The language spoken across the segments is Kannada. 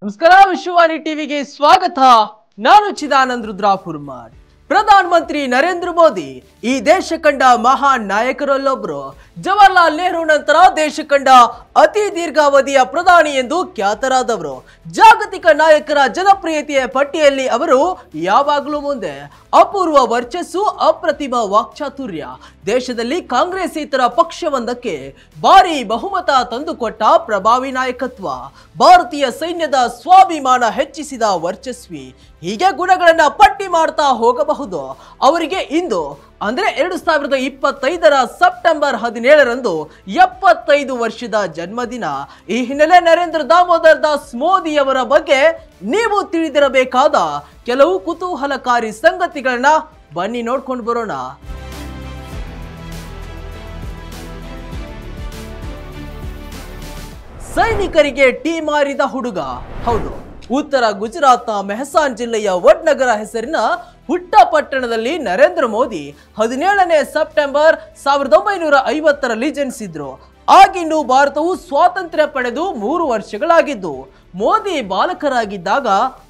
ನಮಸ್ಕಾರ ವಿಶ್ವವಾಣಿ ಟಿವಿಗೆ ಸ್ವಾಗತ. ನಾನು ಚಿದಾನಂದ್ ರುದ್ರಾಪುರ್ಮಾರ್. ಪ್ರಧಾನ ಮಂತ್ರಿ ನರೇಂದ್ರ ಮೋದಿ ಈ ದೇಶ ಕಂಡ ಮಹಾನ್ ನಾಯಕರಲ್ಲೊಬ್ಬರು. ಜವಾಹರ್ಲಾಲ್ ನೆಹರು ನಂತರ ದೇಶ ಕಂಡ ಅತಿ ದೀರ್ಘಾವಧಿಯ ಪ್ರಧಾನಿ ಎಂದು ಖ್ಯಾತರಾದವರು. ಜಾಗತಿಕ ನಾಯಕರ ಜನಪ್ರಿಯತೆಯ ಪಟ್ಟಿಯಲ್ಲಿ ಅವರು ಯಾವಾಗಲೂ ಮುಂದೆ. ಅಪೂರ್ವ ವರ್ಚಸ್ಸು, ಅಪ್ರತಿಮ ವಾಕ್ಚಾತುರ್ಯ, ದೇಶದಲ್ಲಿ ಕಾಂಗ್ರೆಸ್ಸೇತರ ಪಕ್ಷವೊಂದಕ್ಕೆ ಭಾರಿ ಬಹುಮತ ತಂದುಕೊಟ್ಟ ಪ್ರಭಾವಿ ನಾಯಕತ್ವ, ಭಾರತೀಯ ಸೈನ್ಯದ ಸ್ವಾಭಿಮಾನ ಹೆಚ್ಚಿಸಿದ ವರ್ಚಸ್ವಿ, ಹೀಗೆ ಗುಣಗಳನ್ನ ಪಟ್ಟಿ ಮಾಡ್ತಾ ಹೋಗಬಹುದು. ಅವರಿಗೆ ಇಂದು ಅಂದ್ರೆ 2025 ಸೆಪ್ಟೆಂಬರ್ 17ರಂದು 75 ವರ್ಷದ ಜನ್ಮದಿನ. ಈ ಹಿನ್ನೆಲೆ ನರೇಂದ್ರ ದಾಮೋದರ್ ದಾಸ್ ಮೋದಿ ಅವರ ಬಗ್ಗೆ ನೀವು ತಿಳಿದಿರಬೇಕಾದ ಕೆಲವು ಕುತೂಹಲಕಾರಿ ಸಂಗತಿಗಳನ್ನ ಬನ್ನಿ ನೋಡ್ಕೊಂಡು ಬರೋಣ. ಸೈನಿಕರಿಗೆ ಟೀ ಮಾರಿದ ಹುಡುಗ. ಹೌದು, ಉತ್ತರ ಗುಜರಾತ್ನ ಮೆಹಸಾನ್ ಜಿಲ್ಲೆಯ ವಡ್ನಗರ ಹೆಸರಿನ ಹುಟ್ಟ ಪಟ್ಟಣದಲ್ಲಿ ನರೇಂದ್ರ ಮೋದಿ 17ನೇ ಸೆಪ್ಟೆಂಬರ್ 1950ರಲ್ಲಿ ಜನಿಸಿದ್ರು. ಆಗಿನ್ನೂ ಭಾರತವು ಸ್ವಾತಂತ್ರ್ಯ ಪಡೆದು 3 ವರ್ಷಗಳಾಗಿದ್ದು, ಮೋದಿ ಬಾಲಕರಾಗಿದ್ದಾಗ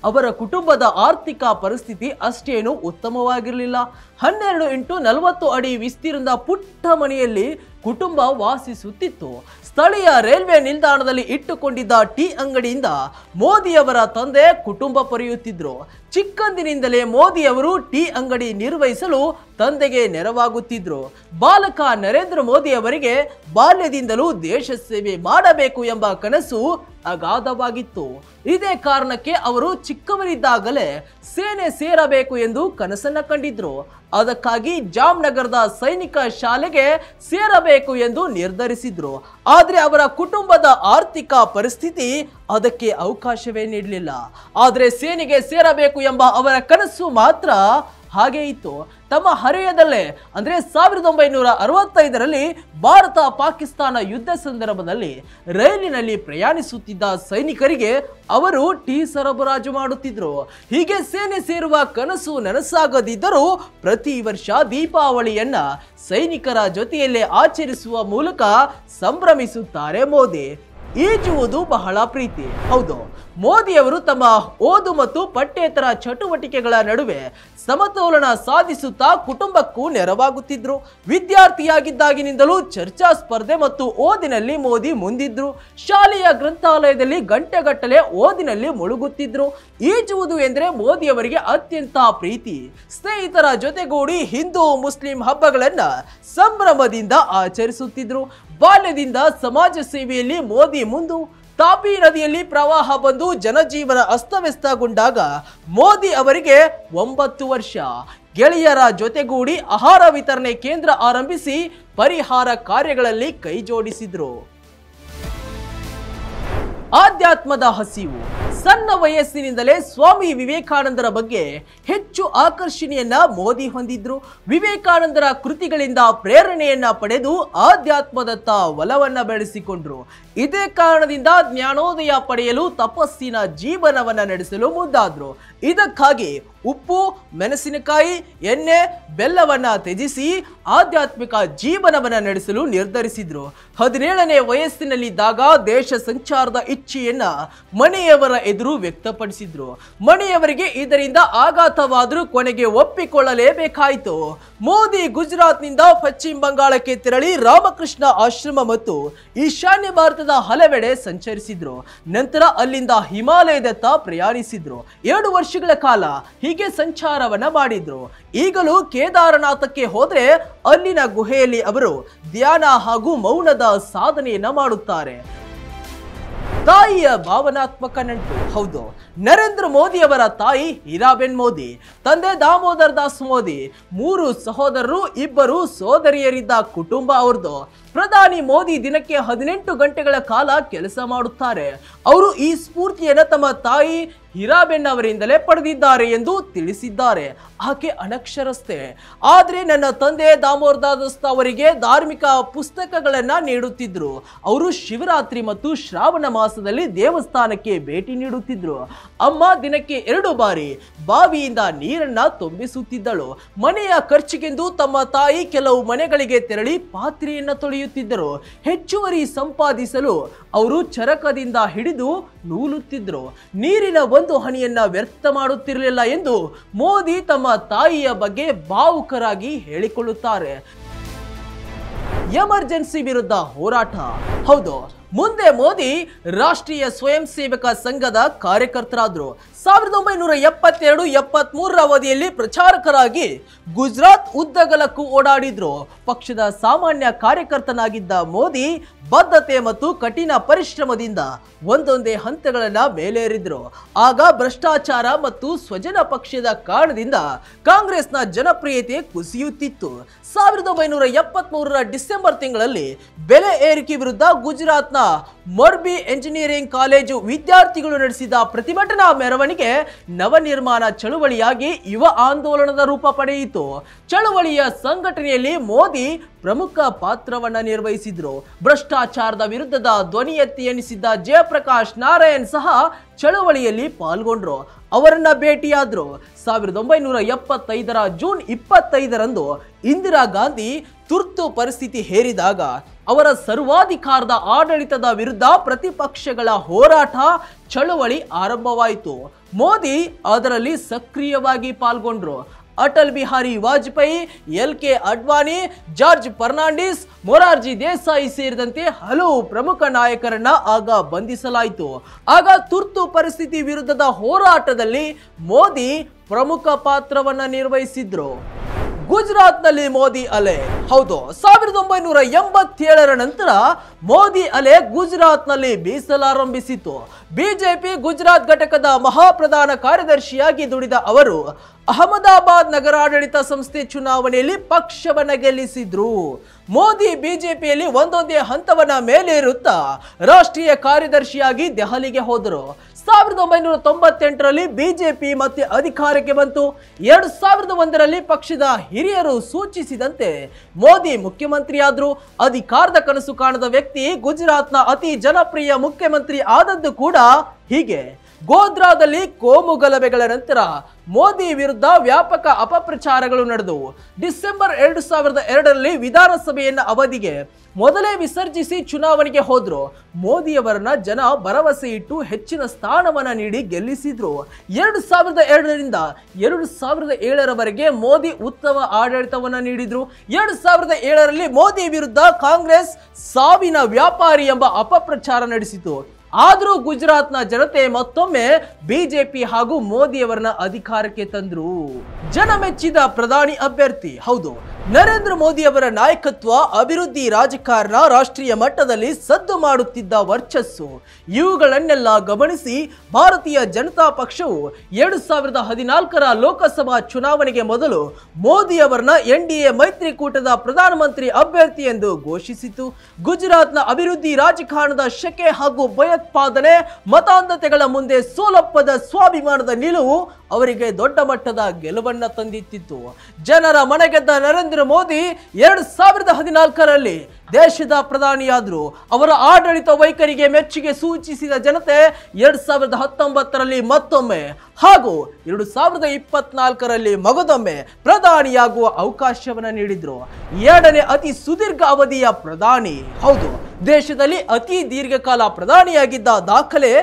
ಅವರ ಕುಟುಂಬದ ಆರ್ಥಿಕ ಪರಿಸ್ಥಿತಿ ಅಷ್ಟೇನು ಉತ್ತಮವಾಗಿರಲಿಲ್ಲ. 12 × 40 ಅಡಿ ವಿಸ್ತೀರ್ಣದ ಪುಟ್ಟ ಮನೆಯಲ್ಲಿ ಕುಟುಂಬ ವಾಸಿಸುತ್ತಿತ್ತು. ಸ್ಥಳೀಯ ರೈಲ್ವೆ ನಿಲ್ದಾಣದಲ್ಲಿ ಇಟ್ಟುಕೊಂಡಿದ್ದ ಟೀ ಅಂಗಡಿಯಿಂದ ಮೋದಿಯವರ ತಂದೆ ಕುಟುಂಬ ಪೊರೆಯುತ್ತಿದ್ರು. ಚಿಕ್ಕಂದಿನಿಂದಲೇ ಮೋದಿ ಅವರು ಟೀ ಅಂಗಡಿ ನಿರ್ವಹಿಸಲು ತಂದೆಗೆ ನೆರವಾಗುತ್ತಿದ್ರು. ಬಾಲಕ ನರೇಂದ್ರ ಮೋದಿ ಅವರಿಗೆ ಬಾಲ್ಯದಿಂದಲೂ ದೇಶ ಸೇವೆ ಮಾಡಬೇಕು ಎಂಬ ಕನಸು ಅಗಾಧವಾಗಿತ್ತು. ಇದೇ ಕಾರಣಕ್ಕೆ ಅವರು ಚಿಕ್ಕವರಿದ್ದಾಗಲೇ ಸೇನೆ ಸೇರಬೇಕು ಎಂದು ಕನಸನ್ನ ಕಂಡಿದ್ರು. ಅದಕ್ಕಾಗಿ ಜಾಮ್ನಗರದ ಸೈನಿಕ ಶಾಲೆಗೆ ಸೇರಬೇಕು ಎಂದು ನಿರ್ಧರಿಸಿದ್ರು. ಆದರೆ ಅವರ ಕುಟುಂಬದ ಆರ್ಥಿಕ ಪರಿಸ್ಥಿತಿ ಅದಕ್ಕೆ ಅವಕಾಶವೇ ನೀಡಲಿಲ್ಲ. ಆದರೆ ಸೇನೆಗೆ ಸೇರಬೇಕು ಎಂಬ ಅವರ ಕನಸು ಮಾತ್ರ ಹಾಗೆ ಇತ್ತು. ತಮ್ಮ ಹರೆಯದಲ್ಲೇ ಅಂದ್ರೆ 1965ರಲ್ಲಿ ಭಾರತ ಪಾಕಿಸ್ತಾನ ಯುದ್ಧ ಸಂದರ್ಭದಲ್ಲಿ ರೈಲಿನಲ್ಲಿ ಪ್ರಯಾಣಿಸುತ್ತಿದ್ದ ಸೈನಿಕರಿಗೆ ಅವರು ಟೀ ಸರಬರಾಜು ಮಾಡುತ್ತಿದ್ರು. ಹೀಗೆ ಸೇನೆ ಸೇರುವ ಕನಸು ನನಸಾಗದಿದ್ದರೂ ಪ್ರತಿ ವರ್ಷ ದೀಪಾವಳಿಯನ್ನ ಸೈನಿಕರ ಜೊತೆಯಲ್ಲೇ ಆಚರಿಸುವ ಮೂಲಕ ಸಂಭ್ರಮಿಸುತ್ತಾರೆ ಮೋದಿ. ಈಜುವುದು ಬಹಳ ಪ್ರೀತಿ. ಹೌದು, ಮೋದಿ ಅವರು ತಮ್ಮ ಓದು ಮತ್ತು ಪಠ್ಯೇತರ ಚಟುವಟಿಕೆಗಳ ನಡುವೆ ಸಮತೋಲನ ಸಾಧಿಸುತ್ತಾ ಕುಟುಂಬಕ್ಕೂ ನೆರವಾಗುತ್ತಿದ್ರು. ವಿದ್ಯಾರ್ಥಿಯಾಗಿದ್ದಾಗಿನಿಂದಲೂ ಚರ್ಚಾ ಸ್ಪರ್ಧೆ ಮತ್ತು ಓದಿನಲ್ಲಿ ಮೋದಿ ಮುಂದಿದ್ರು. ಶಾಲೆಯ ಗ್ರಂಥಾಲಯದಲ್ಲಿ ಗಂಟೆಗಟ್ಟಲೆ ಓದಿನಲ್ಲಿ ಮುಳುಗುತ್ತಿದ್ರು. ಈಜುವುದು ಎಂದರೆ ಮೋದಿ ಅವರಿಗೆ ಅತ್ಯಂತ ಪ್ರೀತಿ. ಸ್ನೇಹಿತರ ಜೊತೆಗೂಡಿ ಹಿಂದೂ ಮುಸ್ಲಿಂ ಹಬ್ಬಗಳನ್ನ ಸಂಭ್ರಮದಿಂದ ಆಚರಿಸುತ್ತಿದ್ರು. ಬಾಲ್ಯದಿಂದ ಸಮಾಜ ಸೇವೆಯಲ್ಲಿ ಮೋದಿ ಮುಂದು. ತಾಪಿ ನದಿಯಲ್ಲಿ ಪ್ರವಾಹ ಬಂದು ಜನಜೀವನ ಅಸ್ತವ್ಯಸ್ತಗೊಂಡಾಗ ಮೋದಿ ಅವರಿಗೆ 9 ವರ್ಷ. ಗೆಳೆಯರ ಜೊತೆಗೂಡಿ ಆಹಾರ ವಿತರಣೆ ಕೇಂದ್ರ ಆರಂಭಿಸಿ ಪರಿಹಾರ ಕಾರ್ಯಗಳಲ್ಲಿ ಕೈ ಜೋಡಿಸಿದ್ರು. ಆಧ್ಯಾತ್ಮದ ಹಸಿವು. ಸಣ್ಣ ವಯಸ್ಸಿನಿಂದಲೇ ಸ್ವಾಮಿ ವಿವೇಕಾನಂದರ ಬಗ್ಗೆ ಹೆಚ್ಚು ಆಕರ್ಷಣೆಯನ್ನ ಮೋದಿ ಹೊಂದಿದ್ರು. ವಿವೇಕಾನಂದರ ಕೃತಿಗಳಿಂದ ಪ್ರೇರಣೆಯನ್ನ ಪಡೆದು ಆಧ್ಯಾತ್ಮದತ್ತ ಒಲವನ್ನ ಬೆಳೆಸಿಕೊಂಡ್ರು. ಇದೇ ಕಾರಣದಿಂದ ಜ್ಞಾನೋದಯ ಪಡೆಯಲು ತಪಸ್ಸಿನ ಜೀವನವನ್ನ ನಡೆಸಲು ಮುಂದಾದ್ರು. ಇದಕ್ಕಾಗಿ ಉಪ್ಪು, ಮೆಣಸಿನಕಾಯಿ, ಎಣ್ಣೆ, ಬೆಲ್ಲವನ್ನ ತ್ಯಜಿಸಿ ಆಧ್ಯಾತ್ಮಿಕ ಜೀವನವನ್ನ ನಡೆಸಲು ನಿರ್ಧರಿಸಿದ್ರು. 17ನೇ ವಯಸ್ಸಿನಲ್ಲಿದ್ದಾಗ ದೇಶ ಸಂಚಾರದ ಇಚ್ಛೆಯನ್ನ ಮನೆಯವರ ಎದುರು ವ್ಯಕ್ತಪಡಿಸಿದ್ರು. ಮನೆಯವರಿಗೆ ಇದರಿಂದ ಆಘಾತವಾದರೂ ಕೊನೆಗೆ ಒಪ್ಪಿಕೊಳ್ಳಲೇಬೇಕಾಯಿತು. ಮೋದಿ ಗುಜರಾತ್ನಿಂದ ಪಶ್ಚಿಮ ಬಂಗಾಳಕ್ಕೆ ತೆರಳಿ ರಾಮಕೃಷ್ಣ ಆಶ್ರಮ ಮತ್ತು ಈಶಾನ್ಯ ಭಾರತದ ಹಲವೆಡೆ ಸಂಚರಿಸಿದ್ರು. ನಂತರ ಅಲ್ಲಿಂದ ಹಿಮಾಲಯದತ್ತ ಪ್ರಯಾಣಿಸಿದ್ರು. 2 ವರ್ಷಗಳ ಕಾಲ ಹೀಗೆ ಸಂಚಾರವನ್ನ ಮಾಡಿದ್ರು. ಈಗಲೂ ಕೇದಾರನಾಥಕ್ಕೆ ಹೋದ್ರೆ ಅಲ್ಲಿನ ಗುಹೆಯಲ್ಲಿ ಅವರು ಧ್ಯಾನ ಹಾಗೂ ಮೌನದ ಸಾಧನೆಯನ್ನ ಮಾಡುತ್ತಾರೆ. ತಾಯಿಯ ಭಾವನಾತ್ಮಕ ನಂಟು. ಹೌದು, ನರೇಂದ್ರ ಮೋದಿ ಅವರ ತಾಯಿ ಹೀರಾಬೆನ್ ಮೋದಿ, ತಂದೆ ದಾಮೋದರ್ ದಾಸ್ ಮೋದಿ, 3 ಸಹೋದರರು, 2 ಸೋದರಿಯರಿದ್ದ ಕುಟುಂಬ ಅವ್ರದ್ದು. ಪ್ರಧಾನಿ ಮೋದಿ ದಿನಕ್ಕೆ 18 ಗಂಟೆಗಳ ಕಾಲ ಕೆಲಸ ಮಾಡುತ್ತಾರೆ. ಅವರು ಈ ಸ್ಫೂರ್ತಿಯನ್ನು ತಮ್ಮ ತಾಯಿ ಹೀರಾಬೆನ್ ಅವರಿಂದಲೇ ಪಡೆದಿದ್ದಾರೆ ಎಂದು ತಿಳಿಸಿದ್ದಾರೆ. ಆಕೆ ಅನಕ್ಷರಸ್ಥೆ, ಆದರೆ ನನ್ನ ತಂದೆ ದಾಮೋದರ್ ದಾಸ್ ಅವರಿಗೆ ಧಾರ್ಮಿಕ ಪುಸ್ತಕಗಳನ್ನ ನೀಡುತ್ತಿದ್ರು. ಅವರು ಶಿವರಾತ್ರಿ ಮತ್ತು ಶ್ರಾವಣ ಮಾಸದಲ್ಲಿ ದೇವಸ್ಥಾನಕ್ಕೆ ಭೇಟಿ ನೀಡುತ್ತಿದ್ರು. ಅಮ್ಮ ದಿನಕ್ಕೆ 2 ಬಾರಿ ಬಾವಿಯಿಂದ ನೀರನ್ನ ತುಂಬಿಸುತ್ತಿದ್ದಳು. ಮನೆಯ ಖರ್ಚಿಗೆಂದು ತಮ್ಮ ತಾಯಿ ಕೆಲವು ಮನೆಗಳಿಗೆ ತೆರಳಿ ಪಾತ್ರೆಯನ್ನ ತೊಳೆಯುತ್ತಿದ್ದರು. ದುಡಿಯುತ್ತಿದ್ದರು. ಹೆಚ್ಚುವರಿ ಸಂಪಾದಿಸಲು ಅವರು ಚರಕದಿಂದ ಹಿಡಿದು ನೂಲುತ್ತಿದ್ದರು. ನೀರಿನ ಒಂದು ಹನಿಯನ್ನ ವ್ಯರ್ಥ ಮಾಡುತ್ತಿರಲಿಲ್ಲ ಎಂದು ಮೋದಿ ತಮ್ಮ ತಾಯಿಯ ಬಗ್ಗೆ ಭಾವುಕರಾಗಿ ಹೇಳಿಕೊಳ್ಳುತ್ತಾರೆ. ಎಮರ್ಜೆನ್ಸಿ ವಿರುದ್ಧ ಹೋರಾಟ. ಹೌದು, ಮುಂದೆ ಮೋದಿ ರಾಷ್ಟ್ರೀಯ ಸ್ವಯಂ ಸೇವಕ ಸಂಘದ ಕಾರ್ಯಕರ್ತರಾದರು. 1972-73 ಅವಧಿಯಲ್ಲಿ ಪ್ರಚಾರಕರಾಗಿ ಗುಜರಾತ್ ಉದ್ದಗಲಕ್ಕೂ ಓಡಾಡಿದ್ರು. ಪಕ್ಷದ ಸಾಮಾನ್ಯ ಕಾರ್ಯಕರ್ತನಾಗಿದ್ದ ಮೋದಿ ಬದ್ಧತೆ ಮತ್ತು ಕಠಿಣ ಪರಿಶ್ರಮದಿಂದ ಒಂದೊಂದೇ ಹಂತಗಳನ್ನ ಮೇಲೇರಿದ್ರು. ಆಗ ಭ್ರಷ್ಟಾಚಾರ ಮತ್ತು ಸ್ವಜನ ಪಕ್ಷದ ಕಾರಣದಿಂದ ಕಾಂಗ್ರೆಸ್ನ ಜನಪ್ರಿಯತೆ ಕುಸಿಯುತ್ತಿತ್ತು. 1973 ಡಿಸೆಂಬರ್ ತಿಂಗಳಲ್ಲಿ ಬೆಲೆ ಏರಿಕೆ ವಿರುದ್ಧ ಗುಜರಾತ್ನ ಮೊರ್ಬಿ ಎಂಜಿನಿಯರಿಂಗ್ ಕಾಲೇಜು ವಿದ್ಯಾರ್ಥಿಗಳು ನಡೆಸಿದ ಪ್ರತಿಭಟನಾ ಮೆರವಣಿಗೆ ನವನಿರ್ಮಾಣ ಚಳುವಳಿಯಾಗಿ ಯುವ ಆಂದೋಲನದ ರೂಪ ಪಡೆಯಿತು. ಚಳುವಳಿಯ ಸಂಘಟನೆಯಲ್ಲಿ ಮೋದಿ ಪ್ರಮುಖ ಪಾತ್ರವನ್ನ ನಿರ್ವಹಿಸಿದ್ರು. ಭ್ರಷ್ಟಾಚಾರದ ವಿರುದ್ಧದ ಧ್ವನಿ ಎತ್ತಿ ಎನಿಸಿದ್ದ ಜಯಪ್ರಕಾಶ್ ನಾರಾಯಣ್ ಸಹ ಚಳುವಳಿಯಲ್ಲಿ ಪಾಲ್ಗೊಂಡ್ರು. ಅವರನ್ನ ಭೇಟಿಯಾದ್ರು. 1975 ಜೂನ್ 25ರಂದು ಇಂದಿರಾ ಗಾಂಧಿ ತುರ್ತು ಪರಿಸ್ಥಿತಿ ಹೇರಿದಾಗ ಅವರ ಸರ್ವಾಧಿಕಾರದ ಆಡಳಿತದ ವಿರುದ್ಧ ಪ್ರತಿಪಕ್ಷಗಳ ಹೋರಾಟ ಚಳುವಳಿ ಆರಂಭವಾಯಿತು. ಮೋದಿ ಅದರಲ್ಲಿ ಸಕ್ರಿಯವಾಗಿ ಪಾಲ್ಗೊಂಡ್ರು. ಅಟಲ್ ಬಿಹಾರಿ ವಾಜಪೇಯಿ, LK ಅಡ್ವಾಣಿ, ಜಾರ್ಜ್ ಫರ್ನಾಂಡಿಸ್, ಮೊರಾರ್ಜಿ ದೇಸಾಯಿ ಸೇರಿದಂತೆ ಹಲವು ಪ್ರಮುಖ ನಾಯಕರನ್ನ ಆಗ ಬಂಧಿಸಲಾಯಿತು. ಆಗ ತುರ್ತು ಪರಿಸ್ಥಿತಿ ವಿರುದ್ಧದ ಹೋರಾಟದಲ್ಲಿ ಮೋದಿ ಪ್ರಮುಖ ಪಾತ್ರವನ್ನ ನಿರ್ವಹಿಸಿದ್ರು. ಗುಜರಾತ್ನಲ್ಲಿ ಮೋದಿ ಅಲೆ. ಹೌದು, 1987ರ ನಂತರ ಮೋದಿ ಅಲೆ ಗುಜರಾತ್ನಲ್ಲಿ ಬೀಸಲಾರಂಭಿಸಿತು. ಬಿಜೆಪಿ ಗುಜರಾತ್ ಘಟಕದ ಮಹಾಪ್ರಧಾನ ಕಾರ್ಯದರ್ಶಿಯಾಗಿ ದುಡಿದ ಅವರು ಅಹಮದಾಬಾದ್ ನಗರಾಡಳಿತ ಸಂಸ್ಥೆ ಚುನಾವಣೆಯಲ್ಲಿ ಪಕ್ಷವನ್ನ ಗೆಲ್ಲಿಸಿದ್ರು. ಮೋದಿ ಬಿಜೆಪಿಯಲ್ಲಿ ಒಂದೊಂದೇ ಹಂತವನ್ನ ಮೇಲೇರುತ್ತಾ ರಾಷ್ಟ್ರೀಯ ಕಾರ್ಯದರ್ಶಿಯಾಗಿ ದೆಹಲಿಗೆ ಹೋದರು. 1998ರಲ್ಲಿ ಬಿಜೆಪಿ ಮತ್ತೆ ಅಧಿಕಾರಕ್ಕೆ ಬಂತು. 2001ರಲ್ಲಿ ಪಕ್ಷದ ಹಿರಿಯರು ಸೂಚಿಸಿದಂತೆ ಮೋದಿ ಮುಖ್ಯಮಂತ್ರಿಯಾದ್ರು. ಅಧಿಕಾರದ ಕನಸು ಕಾಣದ ವ್ಯಕ್ತಿ ಗುಜರಾತ್ನ ಅತಿ ಜನಪ್ರಿಯ ಮುಖ್ಯಮಂತ್ರಿ ಆದದ್ದು ಕೂಡ ಹೀಗೆ. ಗೋಧ್ರಾದಲ್ಲಿ ಕೋಮು ಗಲಭೆಗಳ ನಂತರ ಮೋದಿ ವಿರುದ್ಧ ವ್ಯಾಪಕ ಅಪಪ್ರಚಾರಗಳು ನಡೆದವು. ಡಿಸೆಂಬರ್ 2002ರಲ್ಲಿ ವಿಧಾನಸಭೆಯನ್ನ ಅವಧಿಗೆ ಮೊದಲೇ ವಿಸರ್ಜಿಸಿ ಚುನಾವಣೆಗೆ ಹೋದ್ರು. ಮೋದಿಯವರನ್ನ ಜನ ಭರವಸೆ ಇಟ್ಟು ಹೆಚ್ಚಿನ ಸ್ಥಾನವನ್ನ ನೀಡಿ ಗೆಲ್ಲಿಸಿದ್ರು. 2002ರಿಂದ 2007ರವರೆಗೆ ಮೋದಿ ಉತ್ತಮ ಆಡಳಿತವನ್ನ ನೀಡಿದ್ರು. 2007ರಲ್ಲಿ ಮೋದಿ ವಿರುದ್ಧ ಕಾಂಗ್ರೆಸ್ ಸಾವಿನ ವ್ಯಾಪಾರಿ ಎಂಬ ಅಪಪ್ರಚಾರ ನಡೆಸಿತು. ಆದರೂ ಗುಜರಾತ್ನ ಜನತೆ ಮತ್ತೊಮ್ಮೆ ಬಿಜೆಪಿ ಹಾಗೂ ಮೋದಿಯವರನ್ನ ಅಧಿಕಾರಕ್ಕೆ ತಂದ್ರು. ಜನಮೆಚ್ಚಿದ ಪ್ರಧಾನಿ ಅಭ್ಯರ್ಥಿ. ಹೌದು, ನರೇಂದ್ರ ಮೋದಿ ಅವರ ನಾಯಕತ್ವ, ಅಭಿವೃದ್ಧಿ ರಾಜಕಾರಣ ರಾಷ್ಟ್ರೀಯ ಮಟ್ಟದಲ್ಲಿ ಸದ್ದು ಮಾಡುತ್ತಿದ್ದ ವರ್ಚಸ್ಸು ಇವುಗಳನ್ನೆಲ್ಲ ಗಮನಿಸಿ ಭಾರತೀಯ ಜನತಾ ಪಕ್ಷವು 2014ರ ಲೋಕಸಭಾ ಚುನಾವಣೆಗೆ ಮೊದಲು ಮೋದಿ ಅವರನ್ನ NDA ಮೈತ್ರಿಕೂಟದ ಪ್ರಧಾನಮಂತ್ರಿ ಅಭ್ಯರ್ಥಿ ಎಂದು ಘೋಷಿಸಿತು. ಗುಜರಾತ್ನ ಅಭಿವೃದ್ಧಿ ರಾಜಕಾರಣದ ಶಕೆ ಹಾಗೂ ಭಯೋತ್ಪಾದನೆ ಮತಾಂಧತೆಗಳ ಮುಂದೆ ಸೋಲಪ್ಪದ ಸ್ವಾಭಿಮಾನದ ನಿಲುವು ಅವರಿಗೆ ದೊಡ್ಡ ಮಟ್ಟದ ಗೆಲುವನ್ನ ತಂದಿತ್ತಿತ್ತು. ಜನರ ಮನಗೆದ್ದ ನರೇಂದ್ರ ಮೋದಿ 2014ರಲ್ಲಿ ದೇಶದ ಪ್ರಧಾನಿಯಾದ್ರು. ಅವರ ಆಡಳಿತ ವೈಖರಿಗೆ ಮೆಚ್ಚುಗೆ ಸೂಚಿಸಿದ ಜನತೆ 2019ರಲ್ಲಿ ಮತ್ತೊಮ್ಮೆ ಹಾಗೂ 2024ರಲ್ಲಿ ಮಗದೊಮ್ಮೆ ಪ್ರಧಾನಿಯಾಗುವ ಅವಕಾಶವನ್ನ ನೀಡಿದ್ರು. ಎರಡನೇ ಅತಿ ಸುದೀರ್ಘ ಅವಧಿಯ ಪ್ರಧಾನಿ. ಹೌದು, ದೇಶದಲ್ಲಿ ಅತಿ ದೀರ್ಘಕಾಲ ಪ್ರಧಾನಿಯಾಗಿದ್ದ ದಾಖಲೆ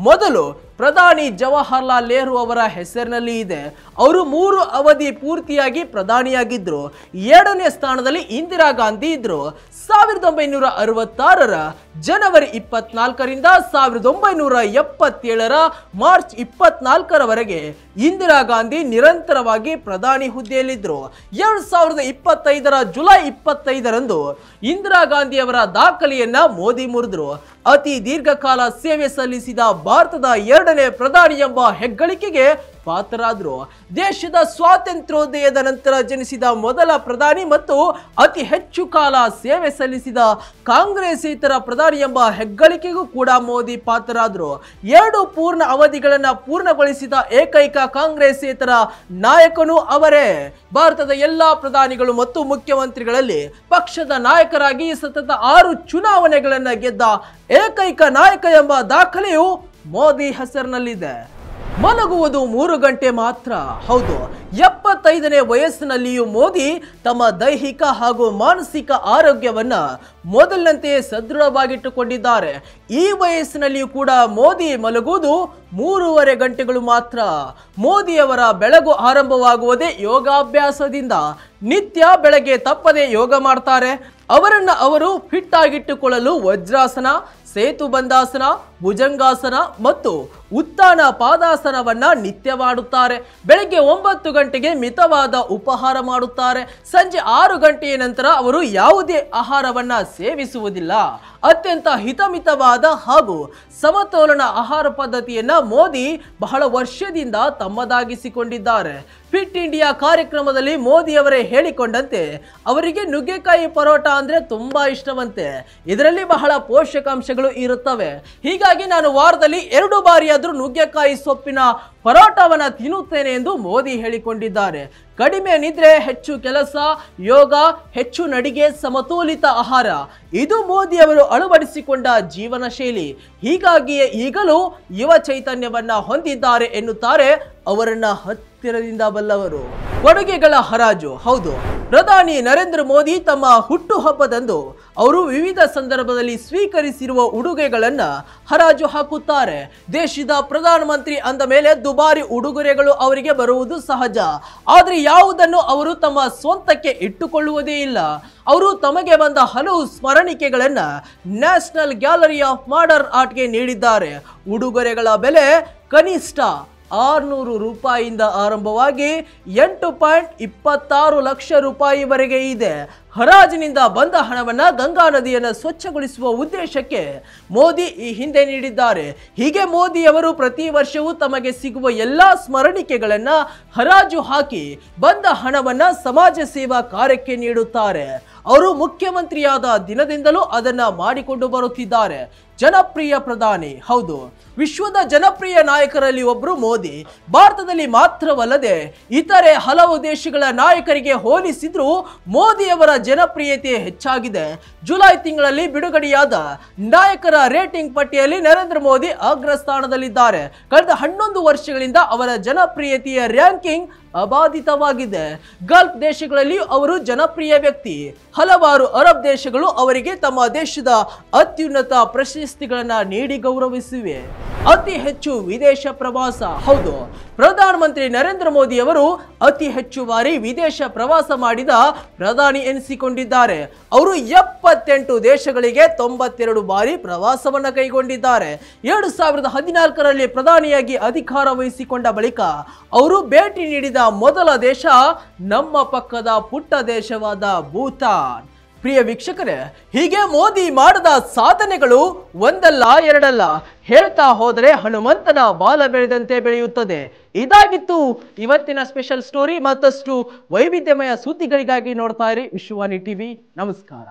ಮೊದಲು ಪ್ರಧಾನಿ ಜವಾಹರ್ಲಾಲ್ ನೆಹರು ಅವರ ಹೆಸರಿನಲ್ಲಿ ಇದೆ. ಅವರು 3 ಅವಧಿ ಪೂರ್ತಿಯಾಗಿ ಪ್ರಧಾನಿಯಾಗಿದ್ರು. ಎರಡನೇ ಸ್ಥಾನದಲ್ಲಿ ಇಂದಿರಾ ಗಾಂಧಿ ಇದ್ರು. 1966ರ ಜನವರಿ 24ರಿಂದ 1977ರ ಮಾರ್ಚ್ 24ರವರೆಗೆ ಇಂದಿರಾ ಗಾಂಧಿ ನಿರಂತರವಾಗಿ ಪ್ರಧಾನಿ ಹುದ್ದೆಯಲ್ಲಿದ್ದರು. 2025ರ ಜುಲೈ 25ರಂದು ಇಂದಿರಾ ಗಾಂಧಿ ಅವರ ದಾಖಲೆಯನ್ನ ಮೋದಿ ಮುರಿದ್ರು. ಅತಿ ದೀರ್ಘಕಾಲ ಸೇವೆ ಸಲ್ಲಿಸಿದ ಭಾರತದ ಎರಡನೇ ಪ್ರಧಾನಿ ಎಂಬ ಹೆಗ್ಗಳಿಕೆಗೆ ಪಾತ್ರರಾದರು. ದೇಶದ ಸ್ವಾತಂತ್ರ್ಯೋದಯದ ನಂತರ ಜನಿಸಿದ ಮೊದಲ ಪ್ರಧಾನಿ ಮತ್ತು ಅತಿ ಹೆಚ್ಚು ಕಾಲ ಸೇವೆ ಸಲ್ಲಿಸಿದ ಕಾಂಗ್ರೆಸ್ಸೇತರ ಪ್ರಧಾನಿ ಎಂಬ ಹೆಗ್ಗಳಿಕೆಗೂ ಕೂಡ ಮೋದಿ ಪಾತ್ರರಾದರು. 2 ಪೂರ್ಣ ಅವಧಿಗಳನ್ನು ಪೂರ್ಣಗೊಳಿಸಿದ ಏಕೈಕ ಕಾಂಗ್ರೆಸ್ಸೇತರ ನಾಯಕನು ಅವರೇ. ಭಾರತದ ಎಲ್ಲಾ ಪ್ರಧಾನಿಗಳು ಮತ್ತು ಮುಖ್ಯಮಂತ್ರಿಗಳಲ್ಲಿ ಪಕ್ಷದ ನಾಯಕರಾಗಿ ಸತತ 6 ಚುನಾವಣೆಗಳನ್ನು ಗೆದ್ದ ಏಕೈಕ ನಾಯಕ ಎಂಬ ದಾಖಲೆಯು ಮೋದಿ ಹೆಸರಿನಲ್ಲಿದೆ. ಮಲಗುವುದು 3 ಗಂಟೆ ಮಾತ್ರ. ಹೌದು, 75ನೇ ವಯಸ್ಸಿನಲ್ಲಿಯೂ ಮೋದಿ ತಮ್ಮ ದೈಹಿಕ ಹಾಗೂ ಮಾನಸಿಕ ಆರೋಗ್ಯವನ್ನ ಮೊದಲಿನಂತೆ ಸದೃಢವಾಗಿಟ್ಟುಕೊಂಡಿದ್ದಾರೆ. ಈ ವಯಸ್ಸಿನಲ್ಲಿಯೂ ಕೂಡ ಮೋದಿ ಮಲಗುವುದು 3.5 ಗಂಟೆಗಳು ಮಾತ್ರ. ಮೋದಿಯವರ ಬೆಳಗು ಆರಂಭವಾಗುವುದೇ ಯೋಗಾಭ್ಯಾಸದಿಂದ. ನಿತ್ಯ ಬೆಳಗ್ಗೆ ತಪ್ಪದೆ ಯೋಗ ಮಾಡ್ತಾರೆ. ಅವರು ಫಿಟ್ ಆಗಿಟ್ಟುಕೊಳ್ಳಲು ವಜ್ರಾಸನ, ಸೇತುಬಂಧಾಸನ, ಭುಜಂಗಾಸನ ಮತ್ತು ಉತ್ತಾನ ಪಾದಾಸನವನ್ನ ನಿತ್ಯ ಮಾಡುತ್ತಾರೆ. ಬೆಳಗ್ಗೆ 9 ಗಂಟೆಗೆ ಮಿತವಾದ ಉಪಹಾರ ಮಾಡುತ್ತಾರೆ. ಸಂಜೆ 6 ಗಂಟೆಯ ನಂತರ ಅವರು ಯಾವುದೇ ಆಹಾರವನ್ನ ಸೇವಿಸುವುದಿಲ್ಲ. ಅತ್ಯಂತ ಹಿತಮಿತವಾದ ಹಾಗೂ ಸಮತೋಲನ ಆಹಾರ ಪದ್ಧತಿಯನ್ನ ಮೋದಿ ಬಹಳ ವರ್ಷದಿಂದ ತಮ್ಮದಾಗಿಸಿಕೊಂಡಿದ್ದಾರೆ. ಫಿಟ್ ಇಂಡಿಯಾ ಕಾರ್ಯಕ್ರಮದಲ್ಲಿ ಮೋದಿ ಅವರೇ ಹೇಳಿಕೊಂಡಂತೆ ಅವರಿಗೆ ನುಗ್ಗೆಕಾಯಿ ಪರೋಟ ಅಂದ್ರೆ ತುಂಬಾ ಇಷ್ಟವಂತೆ. ಇದರಲ್ಲಿ ಬಹಳ ಪೋಷಕಾಂಶಗಳು ಇರುತ್ತವೆ. ಹೀಗಾಗಿ ನಾನು ವಾರದಲ್ಲಿ 2 ಬಾರಿಯಾದರೂ ನುಗ್ಗೆಕಾಯಿ ಸೊಪ್ಪಿನ ಪರೋಟವನ್ನ ತಿನ್ನುತ್ತೇನೆ ಎಂದು ಮೋದಿ ಹೇಳಿಕೊಂಡಿದ್ದಾರೆ. ಕಡಿಮೆ ನಿದ್ರೆ, ಹೆಚ್ಚು ಕೆಲಸ, ಯೋಗ, ಹೆಚ್ಚು ನಡಿಗೆ, ಸಮತೋಲಿತ ಆಹಾರ ಇದು ಮೋದಿ ಅವರು ಅಳವಡಿಸಿಕೊಂಡ ಜೀವನ ಶೈಲಿ. ಹೀಗಾಗಿಯೇ ಈಗಲೂ ಯುವ ಚೈತನ್ಯವನ್ನ ಹೊಂದಿದ್ದಾರೆ ಎನ್ನುತ್ತಾರೆ ಅವರನ್ನ ಹತ್ತಿರದಿಂದ ಬಲ್ಲವರು. ಕೊಡುಗೆಗಳ ಹರಾಜು. ಹೌದು, ಪ್ರಧಾನಿ ನರೇಂದ್ರ ಮೋದಿ ತಮ್ಮ ಹುಟ್ಟುಹಬ್ಬದಂದು ಅವರು ವಿವಿಧ ಸಂದರ್ಭದಲ್ಲಿ ಸ್ವೀಕರಿಸಿರುವ ಉಡುಗೆಗಳನ್ನ ಹರಾಜು ಹಾಕುತ್ತಾರೆ. ದೇಶದ ಪ್ರಧಾನಮಂತ್ರಿ ಅಂದ ಮೇಲೆ ದುಬಾರಿ ಉಡುಗೊರೆಗಳು ಅವರಿಗೆ ಬರುವುದು ಸಹಜ. ಆದರೆ ಯಾವುದನ್ನು ಅವರು ತಮ್ಮ ಸ್ವಂತಕ್ಕೆ ಇಟ್ಟುಕೊಳ್ಳುವುದೇ ಇಲ್ಲ. ಅವರು ತಮಗೆ ಬಂದ ಹಲವು ಸ್ಮರಣಿಕೆಗಳನ್ನ ನ್ಯಾಷನಲ್ ಗ್ಯಾಲರಿ ಆಫ್ ಮಾಡರ್ನ್ ಆರ್ಟ್ಗೆ ನೀಡಿದ್ದಾರೆ. ಉಡುಗೊರೆಗಳ ಬೆಲೆ ಕನಿಷ್ಠ 600 ರೂಪಾಯಿಯಿಂದ ಆರಂಭವಾಗಿ 8.26 ಲಕ್ಷ ರೂಪಾಯಿವರೆಗೆ ಇದೆ. ಹರಾಜಿನಿಂದ ಬಂದ ಹಣವನ್ನ ಗಂಗಾ ನದಿಯನ್ನು ಸ್ವಚ್ಛಗೊಳಿಸುವ ಉದ್ದೇಶಕ್ಕೆ ಮೋದಿ ಈ ಹಿಂದೆ ನೀಡಿದ್ದಾರೆ. ಹೀಗೆ ಮೋದಿ ಅವರು ಪ್ರತಿ ವರ್ಷವೂ ತಮಗೆ ಸಿಗುವ ಎಲ್ಲಾ ಸ್ಮರಣಿಕೆಗಳನ್ನ ಹರಾಜು ಹಾಕಿ ಬಂದ ಹಣವನ್ನ ಸಮಾಜ ಸೇವಾ ಕಾರ್ಯಕ್ಕೆ ನೀಡುತ್ತಾರೆ. ಅವರು ಮುಖ್ಯಮಂತ್ರಿಯಾದ ದಿನದಿಂದಲೂ ಅದನ್ನ ಮಾಡಿಕೊಂಡು ಬರುತ್ತಿದ್ದಾರೆ. ಜನಪ್ರಿಯ ಪ್ರಧಾನಿ. ಹೌದು, ವಿಶ್ವದ ಜನಪ್ರಿಯ ನಾಯಕರಲ್ಲಿ ಒಬ್ಬರು ಮೋದಿ. ಭಾರತದಲ್ಲಿ ಮಾತ್ರವಲ್ಲದೆ ಇತರೆ ಹಲವು ದೇಶಗಳ ನಾಯಕರಿಗೆ ಹೋಲಿಸಿದ್ರೂ ಮೋದಿಯವರ ಜನಪ್ರಿಯತೆ ಹೆಚ್ಚಾಗಿದೆ. ಜುಲೈ ತಿಂಗಳಲ್ಲಿ ಬಿಡುಗಡೆಯಾದ ನಾಯಕರ ರೇಟಿಂಗ್ ಪಟ್ಟಿಯಲ್ಲಿ ನರೇಂದ್ರ ಮೋದಿ ಅಗ್ರ ಸ್ಥಾನದಲ್ಲಿದ್ದಾರೆ. ಕಳೆದ 11 ವರ್ಷಗಳಿಂದ ಅವರ ಜನಪ್ರಿಯತೆಯ ರ್ಯಾಂಕಿಂಗ್ ಅಬಾಧಿತವಾಗಿದೆ. ಗಲ್ಫ್ ದೇಶಗಳಲ್ಲಿ ಅವರು ಜನಪ್ರಿಯ ವ್ಯಕ್ತಿ. ಹಲವಾರು ಅರಬ್ ದೇಶಗಳು ಅವರಿಗೆ ತಮ್ಮ ದೇಶದ ಅತ್ಯುನ್ನತ ಪ್ರಶಸ್ತಿಗಳನ್ನ ನೀಡಿ ಗೌರವಿಸಿವೆ. ಅತಿ ಹೆಚ್ಚು ವಿದೇಶ ಪ್ರವಾಸ. ಹೌದು, ಪ್ರಧಾನಮಂತ್ರಿ ನರೇಂದ್ರ ಮೋದಿ ಅವರು ಅತಿ ಹೆಚ್ಚು ಬಾರಿ ವಿದೇಶ ಪ್ರವಾಸ ಮಾಡಿದ ಪ್ರಧಾನಿ ಎನಿಸಿಕೊಂಡಿದ್ದಾರೆ. ಅವರು 78 ದೇಶಗಳಿಗೆ 92 ಬಾರಿ ಪ್ರವಾಸವನ್ನ ಕೈಗೊಂಡಿದ್ದಾರೆ. 2014ರಲ್ಲಿ ಪ್ರಧಾನಿಯಾಗಿ ಅಧಿಕಾರ ವಹಿಸಿಕೊಂಡ ಬಳಿಕ ಅವರು ಭೇಟಿ ನೀಡಿದ ಮೊದಲ ದೇಶ ನಮ್ಮ ಪಕ್ಕದ ಪುಟ್ಟ ದೇಶವಾದ ಭೂತಾನ್. ಪ್ರಿಯ ವೀಕ್ಷಕರೇ, ಹೀಗೆ ಮೋದಿ ಮಾಡಿದ ಸಾಧನೆಗಳು ಒಂದಲ್ಲ ಎರಡಲ್ಲ, ಹೇಳ್ತಾ ಹೋದರೆ ಹನುಮಂತನ ಬಾಲ ಬೆಳೆದಂತೆ ಬೆಳೆಯುತ್ತದೆ. ಇದಾಗಿತ್ತು ಇವತ್ತಿನ ಸ್ಪೆಷಲ್ ಸ್ಟೋರಿ. ಮತ್ತಷ್ಟು ವೈವಿಧ್ಯಮಯ ಸುದ್ದಿಗಳಿಗಾಗಿ ನೋಡ್ತಾ ಇರಿ ವಿಶ್ವವಾಣಿ ಟಿವಿ. ನಮಸ್ಕಾರ.